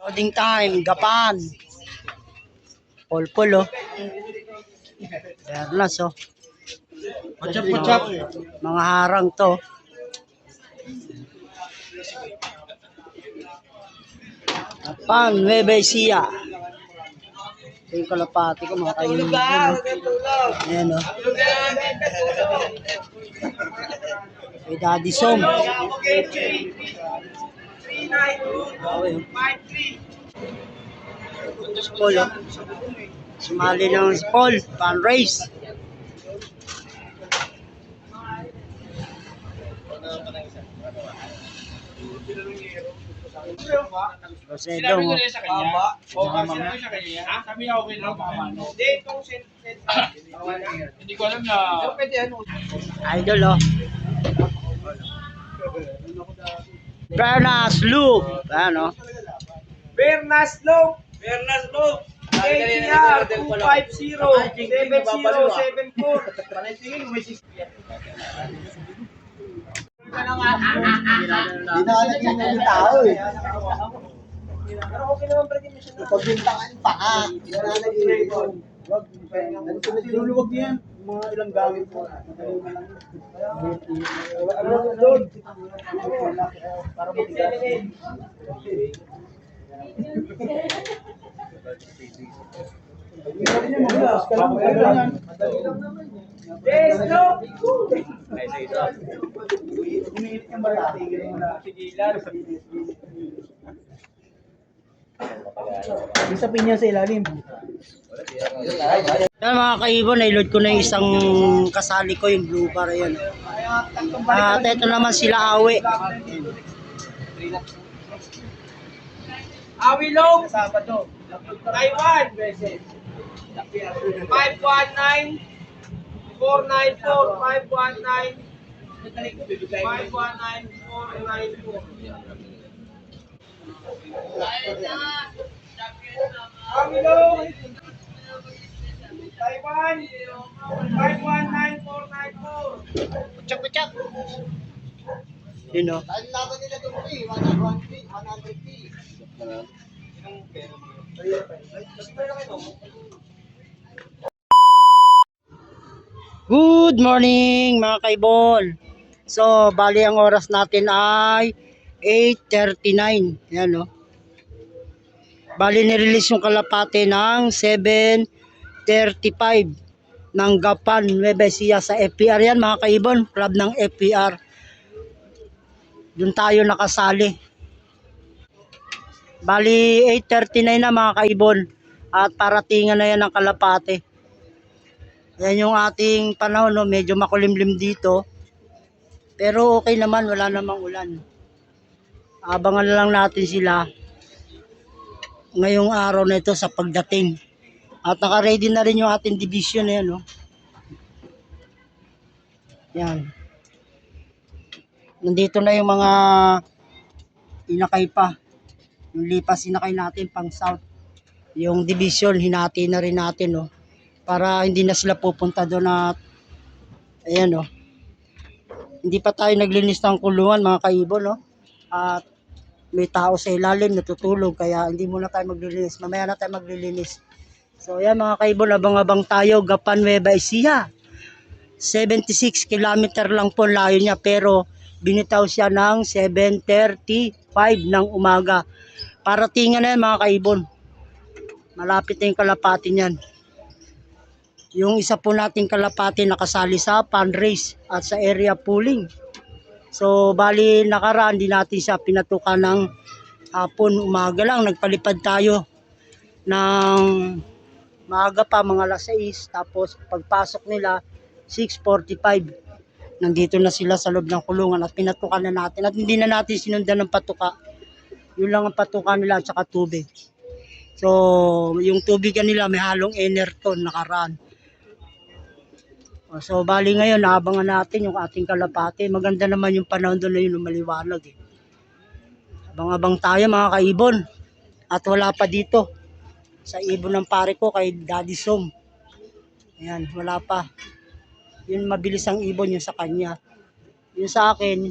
Loading time, Gapan. Polpol, oh. Bernas, oh. Mga harang to. Gapan, Nueva Ecija. Ito yung kalapati ko, mga kaibigan. Ayan, oh. May Daddy Som. Paul, oh. Sumali ng Paul, fan race. Rosedong, oh. Hindi ko alam na Idol, oh. Bernas Loop. Ano? Bernas Loop. ATR 250 7074. Dinalagyan niya yung tao eh. Pero okay naman pa rin siya. Pagbintangan pa ka. Dinalagyan yun. Wag, tinuluwag niya yan. Mga ilang gamit po. Ano doon? Para matigas. Yes, Loop. Umiinit yung bata. Tigil mo na. Isa pinya sa ilalim. Yan mga kaibon, nailod ko na yung isang kasali ko, yung blue bar. Ayan. At ito naman sila Awe. Awilong. Taiwan. 519 494 519 Awilong. Taiwan 519494. Kutsak. Yun, oh. Dahil laban nila ito eh. 100p. Good morning mga kaibon. So, bali ang oras natin ay 8:39. Yan, no. Bali nirelease yung kalapate ng 7:35 ng Gapan, Nueva Ecija sa FPR. Yan mga kaibon, club ng FPR. Doon tayo nakasali. Bali 8:39 na mga kaibon. At paratingan na yan ng kalapate. Yan yung ating panahon, no? Medyo makulimlim dito. Pero okay naman, wala namang ulan. Abangan na lang natin sila ngayong araw na ito sa pagdating. At naka-ready na rin yung ating division na yan, no? Yan. Nandito na yung mga inakay pa. Yung lipas inakay natin pang south. Yung division, hinati na rin natin, no? Para hindi na sila pupunta doon at ayan, oh. Hindi pa tayo naglinis ng kulungan mga kaibon, no? At may tao sa ilalim natutulog kaya hindi muna tayo maglilinis. Mamaya na tayo maglilinis. So ayan mga kaibon, abang-abang tayo. Gapan, Nueva Ecija. 76 kilometer lang po layo niya pero binitaw siya ng 7:35 ng umaga. Paratingan na yan mga kaibon. Malapit na yung kalapati niyan. Yung isa po nating kalapati nakasali sa fan race at sa area pooling. So bali nakaraan din natin siya pinatukan ng hapon, umaga lang. Nagpalipad tayo ng maaga pa, mga alas 6. Tapos pagpasok nila 6:45. Nandito na sila sa loob ng kulungan at pinatukan na natin. At hindi na natin sinundan ng patuka. Yun lang ang patuka nila at saka tubig. So yung tubig nila may halong Enerton nakaraan. So bali ngayon naabangan natin yung ating kalapate. Maganda naman yung panahon doon na yun, maliwanag eh. Abang-abang tayo mga kaibon. At wala pa dito sa ibon ng pare ko kay Daddy Som. Ayan, wala pa. Yun mabilis ang ibon yung sa kanya. Yung sa akin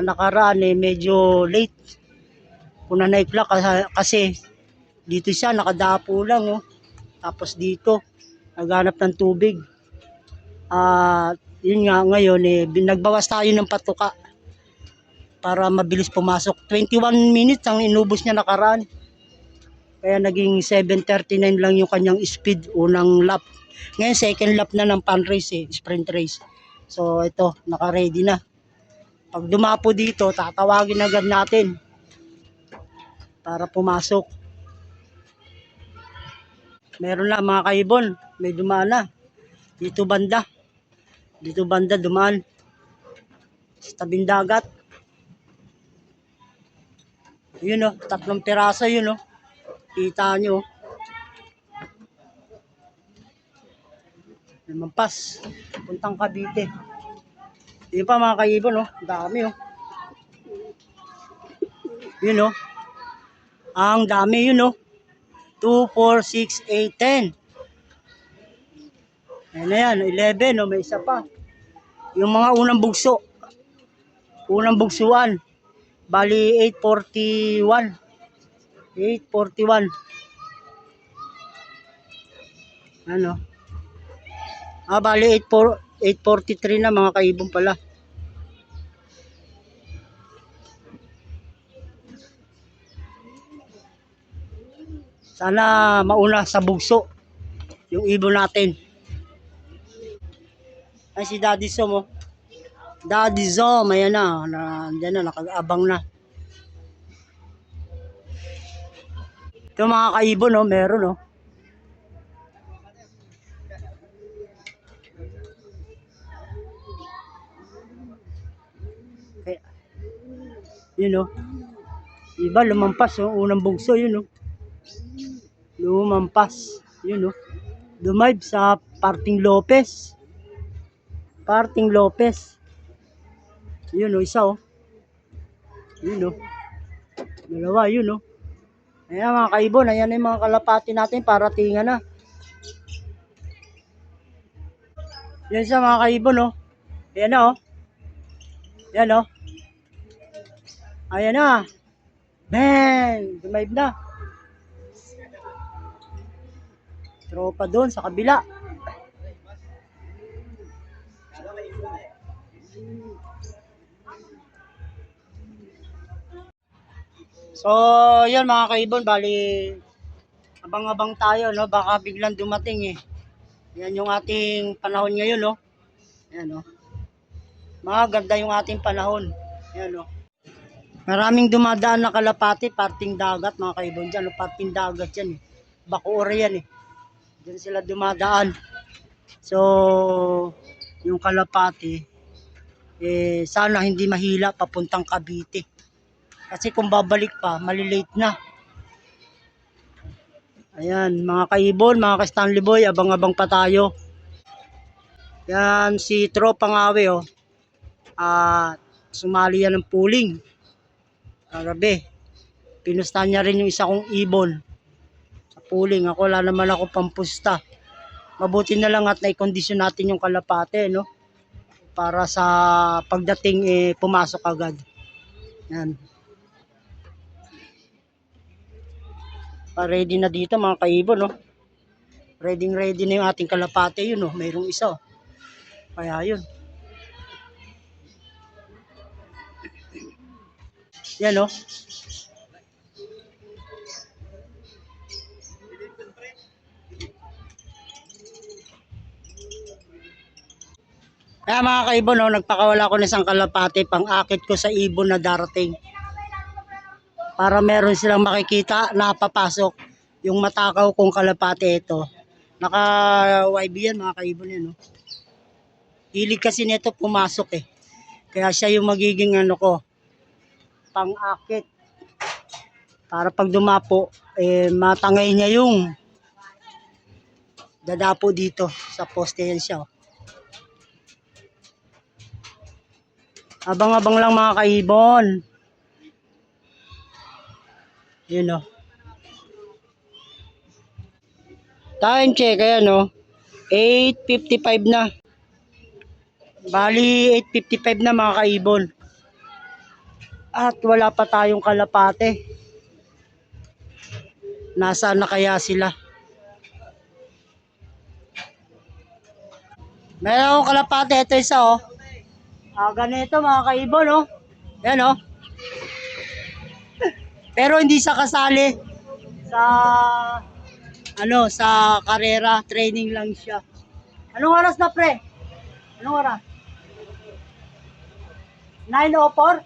nakaraan eh medyo late. kung na-naiplak kasi dito siya nakadapo lang oh. Tapos dito naghanap ng tubig. Yun nga ngayon nagbawas tayo ng patuka para mabilis pumasok. 21 minutes ang inubos niya nakaraan. Kaya naging 7:39 lang yung kanyang speed unang lap. Ngayon second lap na ng pan race sprint race. So ito, naka-ready na. Pag dumapo dito, tatawagin agad natin para pumasok. Meron na mga kaibon, may dumaan na. Dito banda dumaan. Sa tabing dagat. Yun oh, 3 piraso yun oh. Kita nyo. Lumampas. Puntang Cavite. Yun pa mga kaibon oh. Dami oh. Yun oh. Ang dami yun oh. 2, 4, 6, 8, 10. Ayan na yan. 11 oh. May isa pa. Yung mga unang bugso. Unang bugsuan. Bali 841. 841. Ano? Bali 843 na mga kaibon pala. Sana mauna sa bugso yung ibon natin. Ay si Daddy Som oh. Daddy Som, ayan na. Diyan na, nakag-abang na. Ito mga kaibon oh, meron oh. Okay. Yun oh. Iba lumampas oh, unang bugso yun oh. Lumampas. Yun oh. Dumive sa Parting Lopez. Parting Lopez. Yun oh, isa oh. Yun oh. Dalawa, yun oh. Ayan mga kaibon, ayan yung mga kalapati natin para tinga na. Yan siya mga kaibon oh. Ayan na oh. Ayan oh. Ayan na. Bang! Dumive na. Tropa doon sa kabila. So, yan mga kaibon, bali abang-abang tayo, no? Baka biglang dumating eh. Yan yung ating panahon ngayon, no? Yan, no? Maganda yung ating panahon. Yan, no? Maraming dumadaan na kalapati, parting dagat, mga kaibon dyan, no? Parting dagat yan, eh. Bacoor yan, eh. Diyan sila dumadaan. So, yung kalapati, sana hindi mahila papuntang Cavite. Kasi kung babalik pa, malilate na. Ayan, mga kaibon, mga ka-Stanley Boy, abang-abang pa tayo. Yan, si Tropang Awe, oh. Sumali yan ng pooling. Kagabi. Pinusta niya rin yung isa kong ibon. Sa pooling. Ako, wala naman ako pampusta. Mabuti na lang at naikondisyon natin yung kalapate, no? Para sa pagdating, pumasok agad. Yan. Ready na dito mga kaibon, no? Ready na yung ating kalapate yun, no? Mayroong isa, oh. Kaya yun. Yan, no? Kaya mga kaibon, no? Nagpakawala ko na isang kalapate pang akit ko sa ibon na darating. Para meron silang makikita na papasok yung matakaw kong kalapate ito. Naka-YB yan mga kaibon yan. No? Hilig kasi nito pumasok eh. Kaya siya yung magiging ano ko, pang-akit. Para pag dumapo, matangay niya yung dadapo dito sa poste yan siya. Oh. Abang-abang lang mga kaibon. Yun o. Time check, ayan o. 8:55 na. Bali, 8:55 na mga kaibon. At wala pa tayong kalapate. Nasaan na kaya sila? Meron akong kalapate. Ito isa oh. Ganito mga kaibon oh. Yan oh. Pero hindi siya kasali sa sa karera, training lang siya. Anong oras na pre? Anong oras? 9:04?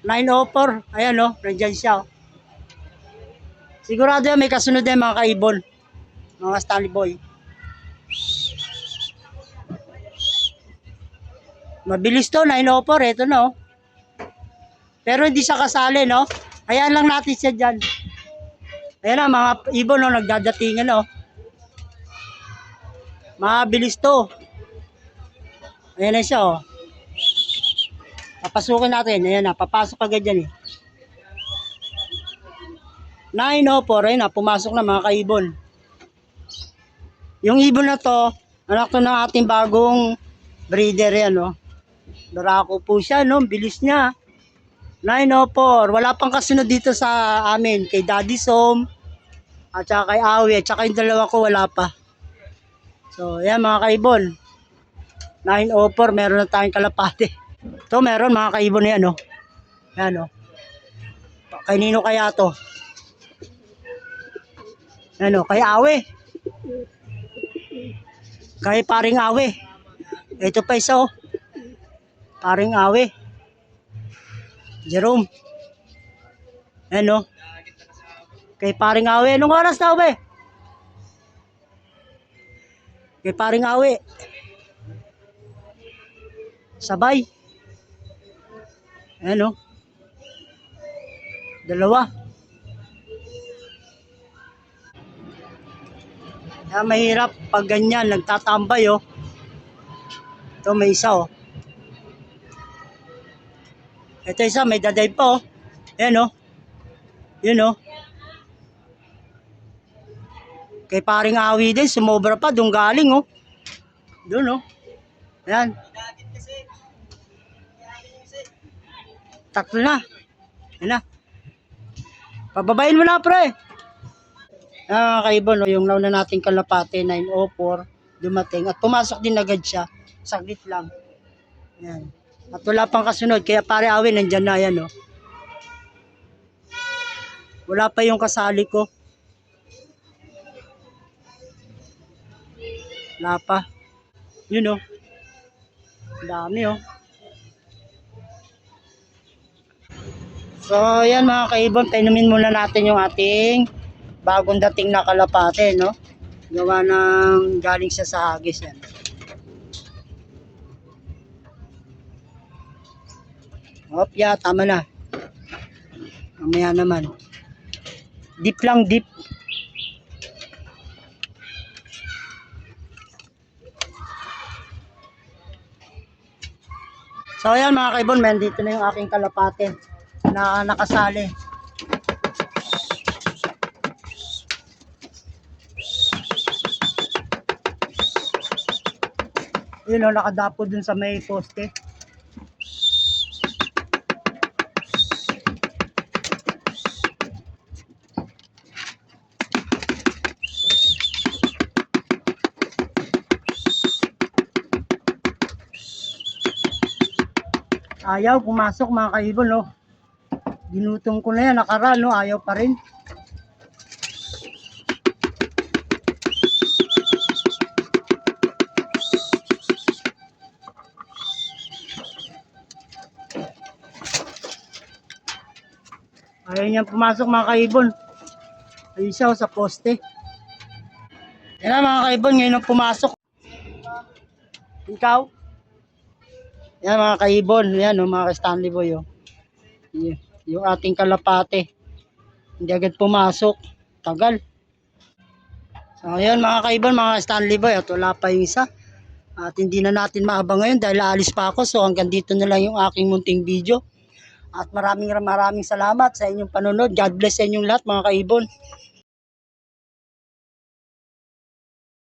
9:04. Ayan oh, nandiyan siya oh. Sigurado yan, may kasunod yan mga kaibon. Mga Stanley Boy. Mabilis to, 9:04. Ito no. Pero hindi siya kasali no. Ayan lang natin siya dyan. Ayan na mga ibon no, nagdadatingan no. Mabilis to. Ayan na siya oh. Papasukin natin. Ayan na, papasok agad yan eh. 9:04, ayun na, pumasok na mga kaibon. Yung ibon na to, anak to ng ating bagong breeder yan no. Barako po siya no, bilis niya. 9:04, wala pang kasunod dito sa amin, kay Daddy Som, at saka kay Awi, at saka yung dalawa ko wala pa. So, yan mga kaibon. 9:04, meron na tayong kalapate. Ito, meron mga kaibon yan, no? Yan, no? Kanino kaya to? Ano, kay Awi. Kay paring Awi. Ito pa isa, oh. Paring Awi. Jerome. Ano? Kay paring Awi. Anong oras na, Awi? Kay paring Awi. Sabay. Ano? Dalawa. Mahirap pag ganyan, nagtatambay oh. Ito may isa oh. Ito isa, may daday pa oh. Ayan oh. Yun oh. Kay paring Awi din, sumobra pa, doon galing oh. Doon oh. Ayan. Tatlo na. Ayan na. Pababain mo na pre. Kaibon, yung nauna nating kalapate, 9:04, dumating. At pumasok din agad siya. Saglit lang. Ayan. At wala pang kasunod. Kaya pare Awi, nandyan na yan. Oh. Wala pa yung kasali ko. Wala pa. Yun oh. Dami oh. So, yan mga kaibon. Painumin muna natin yung ating bagong dating na kalapate, no? Gawa ng galing siya sa hagis yan. Opya, tama na. Mamaya naman. Deep lang, deep. So ayan mga kaibon, dito na yung aking kalapate na nakasali. Yun o, nakadapo dun sa may poste. Ayaw, pumasok mga kaibon, no? Ginutom ko na yan, nakara, no? Ayaw pa rin. Ayaw niyan pumasok mga kaibon. Ayun siya sa poste. Yan na mga kaibon, ngayon ang pumasok. Ikaw? Yan mga kaibon, yan o mga Stanley Boy o. Yung ating kalapate. Hindi agad pumasok. Tagal. So ayan mga kaibon, mga Stanley Boy. At wala pa yung isa. At hindi na natin maabang ngayon dahil aalis pa ako. So hanggang dito na lang yung aking munting video. At maraming salamat sa inyong panonood. God bless sa inyong lahat mga kaibon.